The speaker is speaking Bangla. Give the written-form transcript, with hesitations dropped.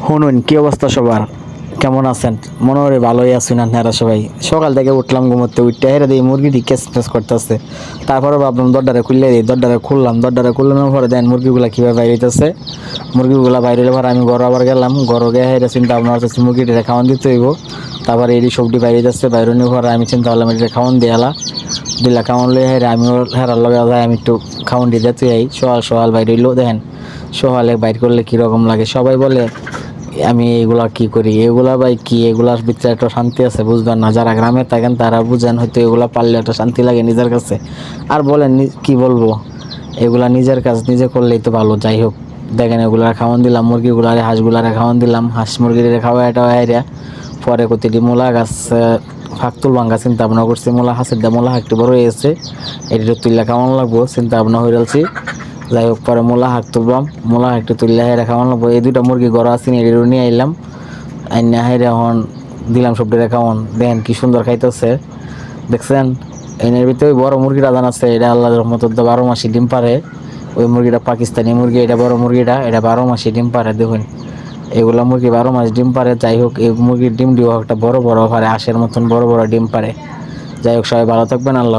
শুনুন, কি অবস্থা সবার? কেমন আছেন? মনে হয় ভালোই আছেন আপনারা সবাই। সকাল থেকে উঠলাম ঘুমোতে, উঠতে হেরে দিই মুরগিটি ক্যাচ ম্যাচ করতেছে। তারপরে ভাবলাম দরজাটা খুললে দিই, দরজাটা খুললাম, দরজাটা খুললানোর পরে দেন মুরগিগুলা কীভাবে বাইরে হইতেছে। মুরগিগুলা বাইরে হলে পরে আমি ঘর আবার গেলাম, ঘর গিয়ে হেরে চিন্তা ভাবনা করতেছি মুরগিটা খাওয়ান দিতে হইব। তারপরে এটি সবটি বাইরে যাচ্ছে, বাইরে নিয়ে পরে আমি চিন্তা করলাম এটা খাওয়ান দিয়ালা দিলা খাওয়ান লই হেরে আমিও হেরার লগে যাই, আমি একটু খাওয়ান দিয়ে যেতে যাই। সকাল সকাল বাইরে হইলো দেখেন, সকালে বাইর করলে কীরকম লাগে। সবাই বলে আমি এগুলা কি করি, এগুলা ভাই কি, এগুলার ভিতরে একটা শান্তি আছে বুঝবেন না। যারা গ্রামে থাকেন তারা বুঝেন, হয়তো এগুলা পারলে একটা শান্তি লাগে নিজের কাছে। আর বলেন কি বলবো, এগুলা নিজের কাজ নিজে করলেই তো ভালো। যাই হোক, দেখেন এগুলা খাওয়ান দিলাম মুরগিগুলারে, হাঁসগুলারে খাওয়ান দিলাম, হাঁস মুরগিরে খাওয়া এটা হাইরা পরে প্রতিটি মূলা গাছ ফাঁক তুলবাঙ্গা ভাঙ্গা চিন্তা ভাবনা করছি। মূলা হাঁসের দিয়ে মূলা একটু বড় হয়েছে, এটা তুললে কেমন লাগবো চিন্তা ভাবনা হয়ে গেছি। যাই হোক, পরে মূলা হাঁক তুলবাম, মূলা একটু তুললে হেরা খাওয়ান লাগবো। এই দুইটা মুরগি গড়া আছে, এটিও নিয়ে আইলাম, আইনা হেরে এখন দিলাম সবটি খাওয়ান। দেখেন কি সুন্দর খাইতেছে, দেখছেন? এনের ভিতরে ওই বড় মুরগিটা জান আছে, এটা আল্লাহর রহমত 12 মাসি ডিম পারে। ওই মুরগিটা পাকিস্তানি মুরগি, এটা বড় মুরগিটা, এটা 12 মাসি ডিম পারে। দেখুন এগুলা মুরগি 12 মাস ডিম পারে। যাই হোক, এই মুরগির ডিম দিও একটা বড় বড় পারে, আঁশের মতন বড় বড় ডিম পারে। যাই হোক, সবাই ভালো থাকবেন। আল্লাহ।